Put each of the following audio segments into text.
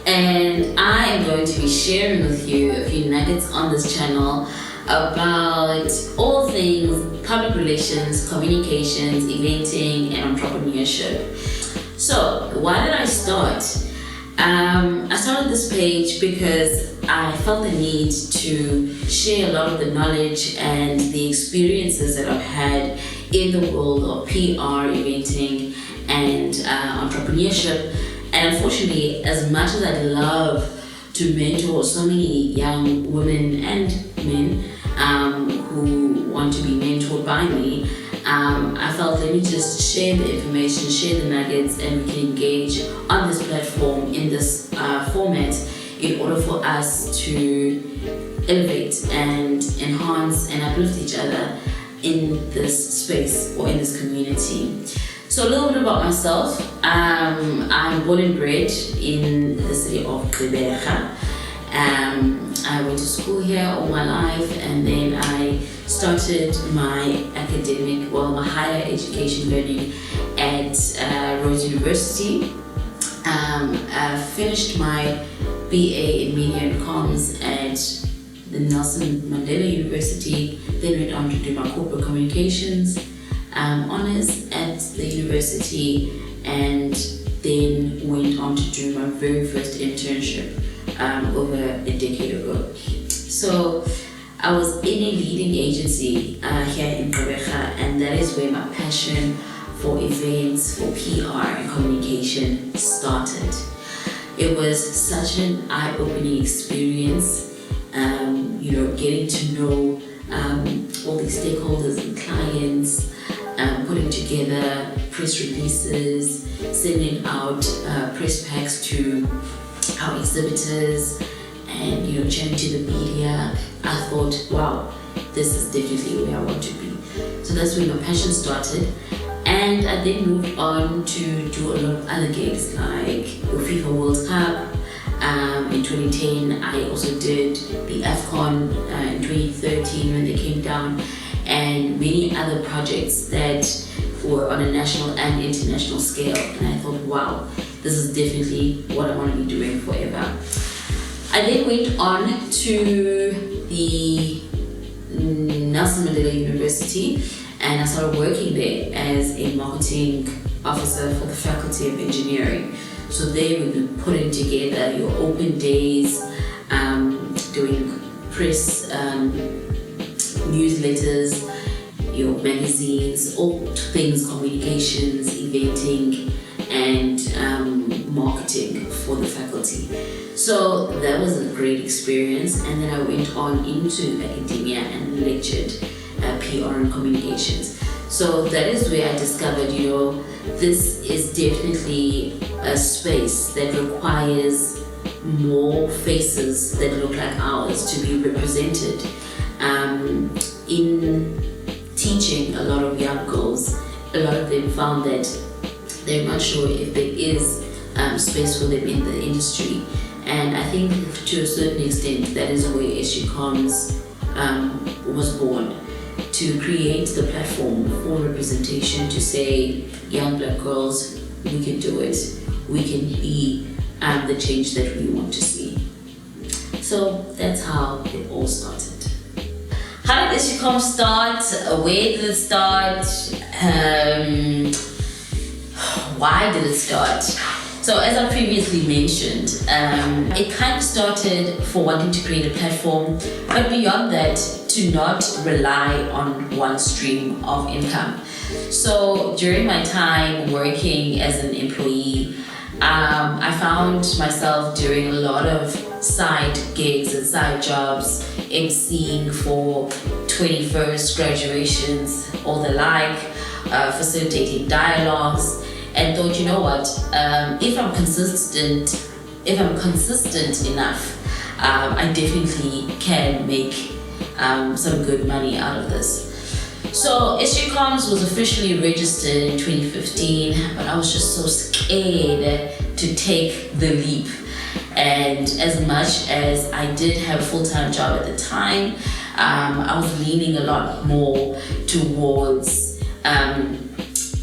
and I am going to be sharing with you a few nuggets on this channel about all things public relations, communications, eventing, and entrepreneurship. So why did I start? I started this page because I felt the need to share a lot of the knowledge and the experiences that I've had in the world of PR, eventing, and entrepreneurship. And unfortunately, as much as I'd love to mentor so many young women and men who want to be mentored by me, I felt let me just share the information, share the nuggets, and we can engage on this platform in this format in order for us to elevate and enhance and uplift each other in this space or in this community. So a little bit about myself. I'm born and bred in the city of Gqeberha. I went to school here all my life, and then I started my my higher education learning at Rhodes University. I finished my BA in Media and Comms at the Nelson Mandela University, then went on to do my corporate communications honors at the university, and then went on to do my very first internship over a decade ago. So I was in a leading agency here in Gqeberha, and that is where my passion for events, for PR and communication started. It was such an eye-opening experience, getting to know all these stakeholders and clients, putting together press releases, sending out press packs to our exhibitors, and chatting to the media. I thought, wow, this is definitely where I want to be. So that's where my passion started. And I then moved on to do a lot of other gigs like the FIFA World Cup. In 2010, I also did the AFCON in 2013 when they came down, and many other projects that were on a national and international scale. And I thought, wow, this is definitely what I want to be doing forever. I then went on to the Nelson Mandela University, and I started working there as a marketing officer for the Faculty of Engineering. So there we've been putting together your open days, doing press newsletters, your magazines, all things communications, eventing, and marketing for the faculty. So that was a great experience, and then I went on into academia and lectured PR and communications. So that is where I discovered, this is definitely a space that requires more faces that look like ours to be represented. In teaching a lot of young girls, a lot of them found that they're not sure if there is space for them in the industry. And I think to a certain extent that is where S01EP01 was born, to create the platform for representation, to say, young black girls, we can do it. We can be the change that we want to see. So that's how it all started. How did S01EP01 start? Where did it start? Why did it start? So as I previously mentioned, it kind of started for wanting to create a platform, but beyond that, to not rely on one stream of income. So during my time working as an employee, I found myself doing a lot of side gigs and side jobs, emceeing for 21st graduations or the like, facilitating dialogues, and thought, you know what, if I'm consistent enough, I definitely can make some good money out of this. So S01EP01 was officially registered in 2015, but I was just so scared to take the leap. And as much as I did have a full-time job at the time, I was leaning a lot more towards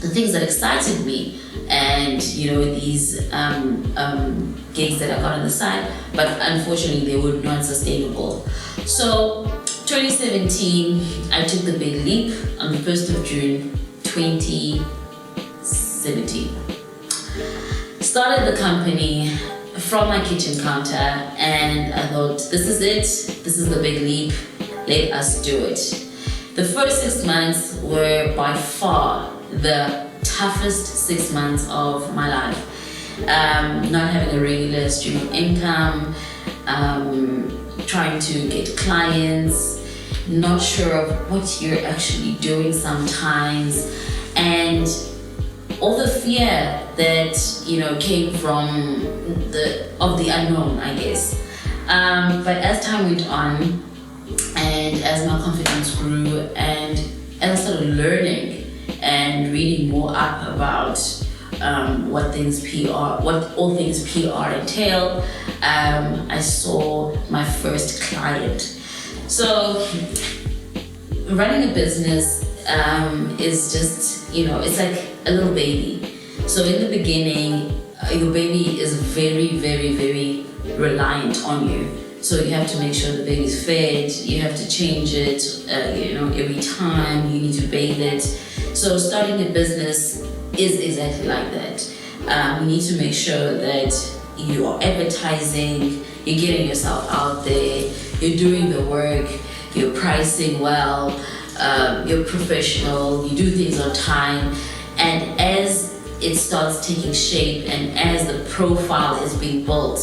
the things that excited me, and these gigs that I got on the side, but unfortunately they were not sustainable. So 2017, I took the big leap on the 1st of June 2017. Started the company from my kitchen counter, and I thought, this is it, this is the big leap, let us do it. The first 6 months were by far the toughest 6 months of my life. Not having a regular stream of income, trying to get clients, not sure of what you're actually doing sometimes, and all the fear that came from the unknown, I guess. But as time went on, and as my confidence grew, and as I started learning and reading more up about what all things PR entail, I saw my first client. So running a business is just, it's like a little baby. So in the beginning, your baby is very, very, very reliant on you. So you have to make sure the baby's fed, you have to change it, every time, you need to bathe it. So starting a business is exactly like that. You need to make sure that you are advertising, you're getting yourself out there, you're doing the work, you're pricing well, you're professional, you do things on time, and as it starts taking shape and as the profile is being built,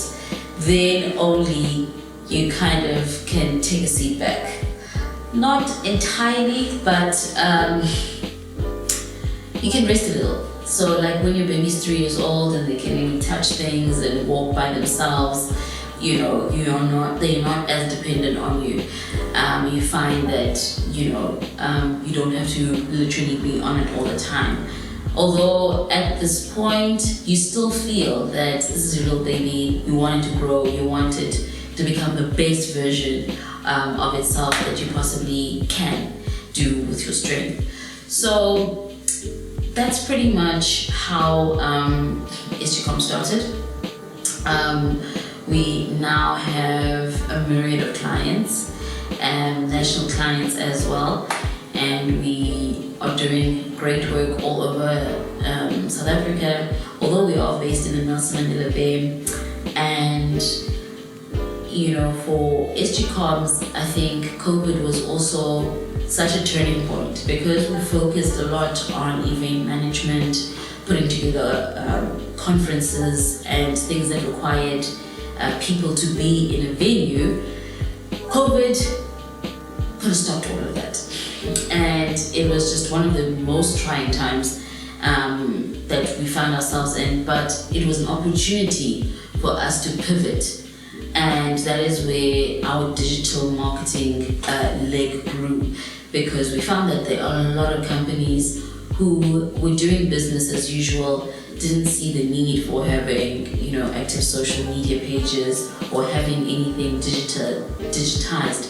then only you kind of can take a seat back. Not entirely, but you can rest a little. So like when your baby's 3 years old and they can even touch things and walk by themselves, they're not as dependent on you. You find that you don't have to literally be on it all the time. Although at this point you still feel that this is your little baby, you want it to grow, you want it to become the best version of itself that you possibly can do with your strength. So that's pretty much how S01EP01 started. We now have a myriad of clients, national clients as well, and we are doing great work all over South Africa, although we are based in the Nelson Mandela Bay. And for S01EP01, I think COVID was also such a turning point, because we focused a lot on event management, putting together conferences and things that required people to be in a venue. COVID put a stop to all of that, and it was just one of the most trying times that we found ourselves in, but it was an opportunity for us to pivot, and that is where our digital marketing leg grew, because we found that there are a lot of companies who were doing business as usual, didn't see the need for having active social media pages or having anything digitized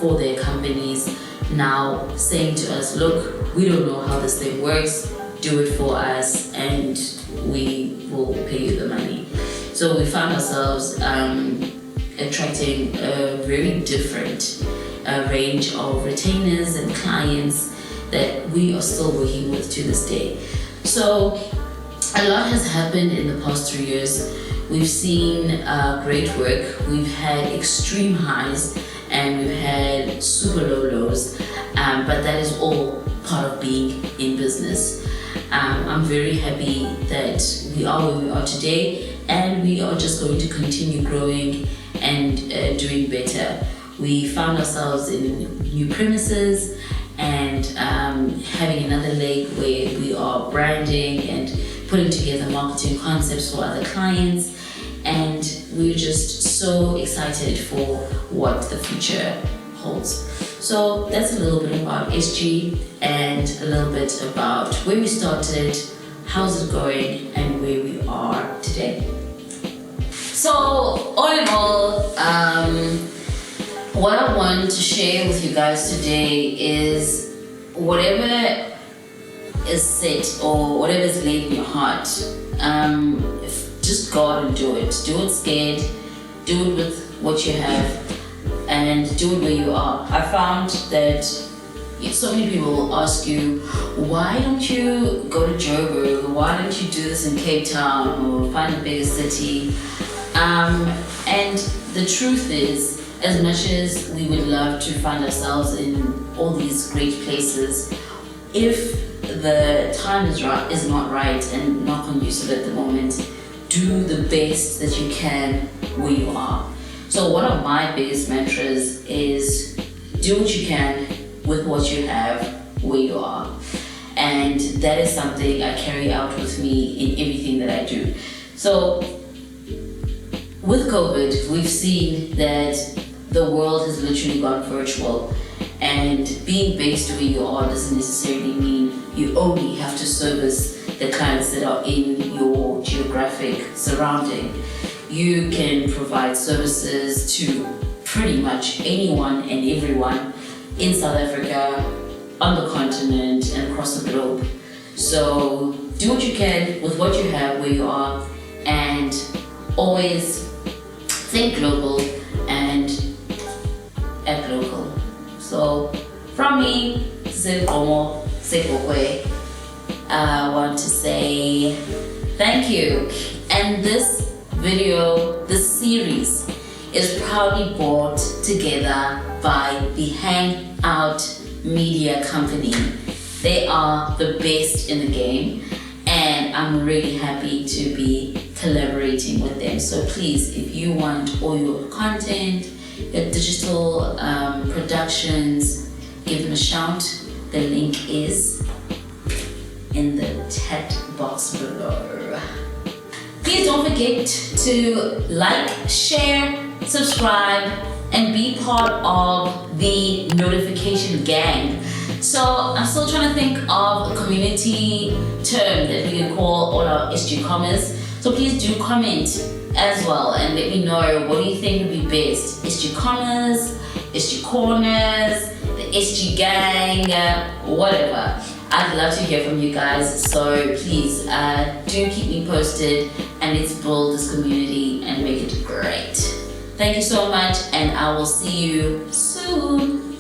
for their companies, now saying to us, look, we don't know how this thing works, do it for us and we will pay you the money. So we found ourselves attracting a very different range of retainers and clients that we are still working with to this day. So a lot has happened in the past 3 years. We've seen great work. We've had extreme highs and we've had super low lows, but that is all part of being in business. I'm very happy that we are where we are today, and we are just going to continue growing and doing better. We found ourselves in new premises and having another leg where we are branding and putting together marketing concepts for other clients, and we're just so excited for what the future holds. So that's a little bit about SG and a little bit about where we started, how's it going, and where we are today. So all in all, what I want to share with you guys today is whatever is set or whatever is laid in your heart, just go out and do it. Do it scared, do it with what you have, and do it where you are. I found that so many people will ask you, why don't you go to Joburg? Why don't you do this in Cape Town or find a bigger city? And the truth is, as much as we would love to find ourselves in all these great places, if the time is not right and not conducive at the moment, do the best that you can where you are. So one of my biggest mantras is do what you can with what you have where you are. And that is something I carry out with me in everything that I do. So with COVID, we've seen that the world has literally gone virtual, and being based where you are doesn't necessarily mean you only have to service the clients that are in your geographic surrounding. You can provide services to pretty much anyone and everyone in South Africa, on the continent, and across the globe. So do what you can with what you have where you are, and always think global and act local. So from me, I want to say thank you. And this video, this series, is proudly brought together by the Hangaround Media Company. They are the best in the game, and I'm really happy to be collaborating with them. So please, if you want all your content, your digital productions, give them a shout. The link is in the chat box below. Please don't forget to like, share, subscribe, and be part of the notification gang. So I'm still trying to think of a community term that we can call all our SG commas. So please do comment as well and let me know, what do you think would be best? SG commas, SG corners, the SG gang, whatever. I'd love to hear from you guys. So please do keep me posted, and let's build this community and make it great. Thank you so much, and I will see you soon.